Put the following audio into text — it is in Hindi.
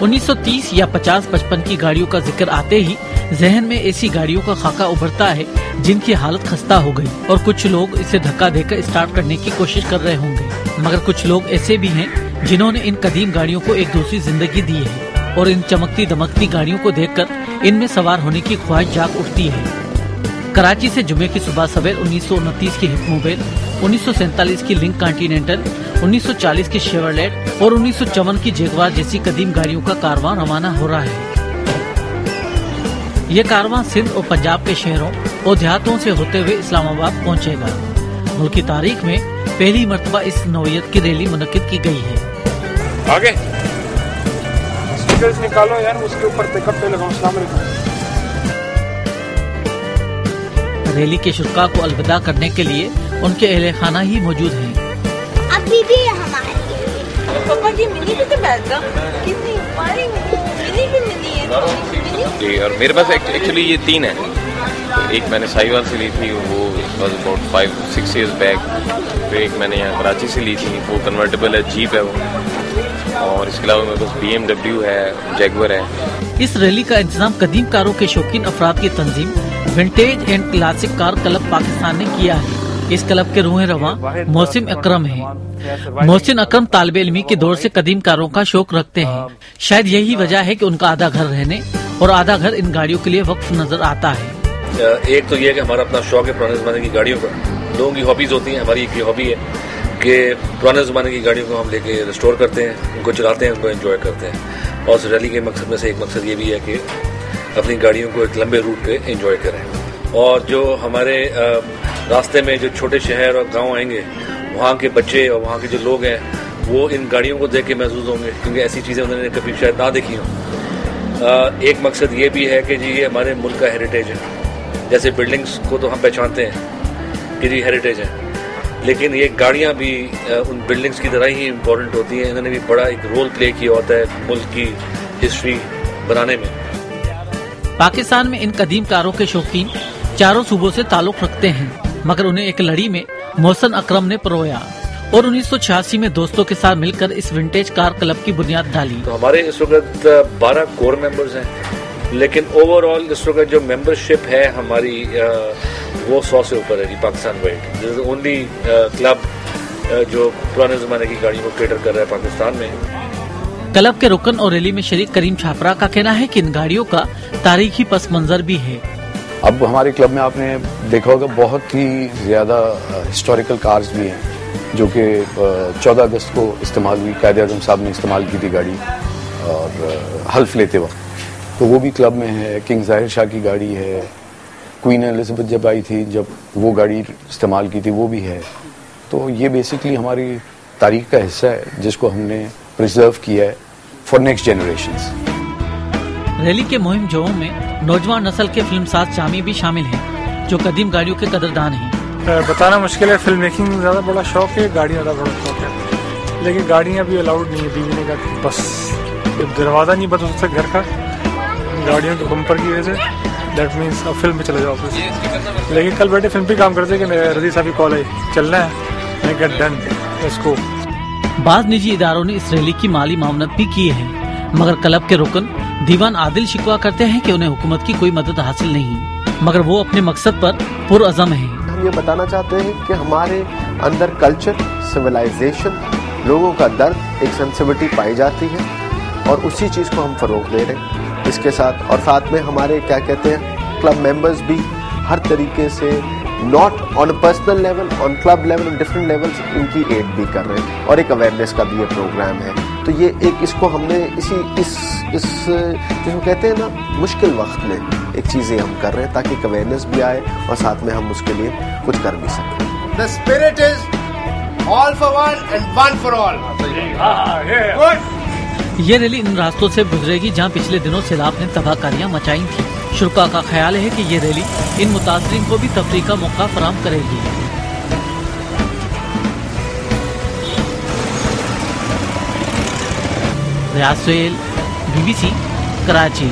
1930 या 50-55 की गाड़ियों का जिक्र आते ही जहन में ऐसी गाड़ियों का खाका उभरता है जिनकी हालत खस्ता हो गई और कुछ लोग इसे धक्का देकर स्टार्ट करने की कोशिश कर रहे होंगे। मगर कुछ लोग ऐसे भी हैं जिन्होंने इन कदीम गाड़ियों को एक दूसरी जिंदगी दी है और इन चमकती दमकती गाड़ियों को देखकर इनमें सवार होने की ख्वाहिश जाग उठती है। कराची से जुमे की सुबह सवेर 1929 की हिप्मोबिल, 1947 की लिंक कॉन्टिनेंटल, 1940 की शेवरलेट और 1954 की जगुआर जैसी कदीम गाड़ियों का कारवां रवाना हो रहा है। ये कारवां सिंध और पंजाब के शहरों और देहातों से होते हुए इस्लामाबाद पहुंचेगा। मुल्क की तारीख में पहली मर्तबा इस नौयत की रैली मुनक्किद की गई है। आगे स्टिकर्स निकालो यार, उसके ऊपर पिकअप पे लगाओ। अस्सलाम वालेकुम। रैली के शुरका को अलविदा करने के लिए उनके अहले खाना ही मौजूद हैं। अभी भी हमारी पापा जी मिनी भी तो बैठ रहा कितनी हमारी मिनी भी मिनी है जी। और मेरे पास एक्चुअली ये 3 है। तो एक मैंने साहिवाल से ली थी, वो वाज अबाउट 5-6 years बैक। फिर एक मैंने यहाँ कराची से ली थी, वो कन्वर्टेबल है, जीप है वो। और इसके अलावा मेरे पास BMW है, जैगुआर है। इस रैली का इंतजाम कदीम कारों के शौकीन अफराद की तंजीम vintage and classic car club Pakistan ने किया है। इस क्लब के रूह रवां मोहसिन अकरम हैं। मोहसिन अकरम तालिबे इल्मी के दौर से कदीम कारों का शौक रखते हैं। शायद यही वजह है कि उनका आधा घर रहने और आधा घर इन गाड़ियों के लिए वक्फ नजर आता है। एक तो ये है कि हमारा अपना शौक है पुराने जमाने की गाड़ियों का। लोगों की हॉबीज होती हैं, हमारी एक हॉबी है कि पुराने जमाने की गाड़ियों को हम लेके रिस्टोर करते हैं, उनको चलाते हैं, उनको एंजॉय करते हैं। और उस रैली के मकसद में से एक मकसद ये भी है कि अपनी गाड़ियों को एक लंबे रूट पे एंजॉय करें। और जो हमारे रास्ते में जो छोटे शहर और गांव आएंगे, वहाँ के बच्चे और वहाँ के जो लोग हैं वो इन गाड़ियों को देख के महसूस होंगे, क्योंकि ऐसी चीज़ें उन्होंने कभी शायद ना देखी हों। एक मकसद ये भी है कि जी ये हमारे मुल्क का हेरिटेज है। जैसे बिल्डिंग्स को तो हम पहचानते हैं कि जी हेरिटेज है, लेकिन ये गाड़ियाँ भी उन बिल्डिंग्स की तरह ही इम्पोर्टेंट होती हैं। इन्होंने भी बड़ा एक रोल प्ले किया होता है मुल्क की हिस्ट्री बनाने में। पाकिस्तान में इन कदीम कारों के शौकीन चारों सूबों से ताल्लुक रखते हैं, मगर उन्हें एक लड़ी में मोहसिन अकरम ने परोया और 1986 में दोस्तों के साथ मिलकर इस विंटेज कार क्लब की बुनियाद डाली। तो हमारे इस वक्त 12 कोर मेंबर्स हैं, लेकिन ओवरऑल इस वक्त जो मेंबरशिप है हमारी वो 100 से ऊपर है जी। Pakistan wide this is only club जो पुराने जमाने की गाड़ियों को केटर कर रहा है पाकिस्तान में। क्लब के रुकन और रैली में शरीक करीम छापरा का कहना है कि इन गाड़ियों का तारीखी पस मंजर भी है। अब हमारे क्लब में आपने देखा होगा बहुत ही ज्यादा हिस्टोरिकल कार्स भी हैं जो कि 14 अगस्त को इस्तेमाल हुई। कायदे आज़म साहब ने इस्तेमाल की थी गाड़ी और हल्फ लेते वक्त, तो वो भी क्लब में है। किंग ज़ाहिर शाह की गाड़ी है, क्वीन एलिजाबेथ जब आई थी जब वो गाड़ी इस्तेमाल की थी वो भी है। तो ये बेसिकली हमारी तारीख का हिस्सा है जिसको हमने प्रिजर्व किया है फॉर नेक्स्ट जनरेशंस। रैली के मुहिम जोरों में नौजवान नस्ल के फिल्मसाज जामी भी शामिल हैं जो कदीम गाड़ियों के कदरदान हैं। बताना मुश्किल है, फिल्म मेकिंग ज़्यादा बड़ा शौक है, गाड़ियाँ ज़्यादा बड़ा शौक है। लेकिन गाड़ियाँ भी अलाउड नहीं है, बीवी ने कहा बस दरवाज़ा नहीं बदल सकता घर का गाड़ियों के बम्पर की वजह से। दैट मीन्स अब फिल्म में चले जाओ ऑफिस। लेकिन कल बैठे फिल्म पे काम करते कि रजी साहब की कॉल है, चलना है, मैं गेट डन इसको। बाज़ निजी इदारों ने इस रैली की माली मामनत भी की है, मगर क्लब के रुकन दीवान आदिल शिकवा करते हैं कि उन्हें हुकूमत की कोई मदद हासिल नहीं, मगर वो अपने मकसद पर पुरअज़म हैं। हम ये बताना चाहते हैं कि हमारे अंदर कल्चर, सिविलाइजेशन, लोगों का दर्द, एक सेंसिटिविटी पाई जाती है और उसी चीज़ को हम फरोग दे रहे हैं इसके साथ। और साथ में हमारे क्या कहते हैं क्लब मेंबर्स भी हर तरीके से not on personal level, on club level, different levels इनकी एड भी कर रहे हैं और एक अवेयरनेस का भी ये प्रोग्राम है। तो ये एक इसको हमने इस जिसको कहते हैं ना मुश्किल वक्त में एक चीज़ें हम कर रहे हैं ताकि एक अवेयरनेस भी आए और साथ में हम उसके लिए कुछ कर भी सकें। The spirit is all for one and one for all. ये रैली इन रास्तों से गुजरेगी जहां पिछले दिनों सैलाब ने तबाहकारियां मचाई थी। शुरका का ख्याल है कि ये रैली इन मुतासरीन को भी तफरीह का मौका फराहम करेगी। रियाज सोहेल, BBC, कराची।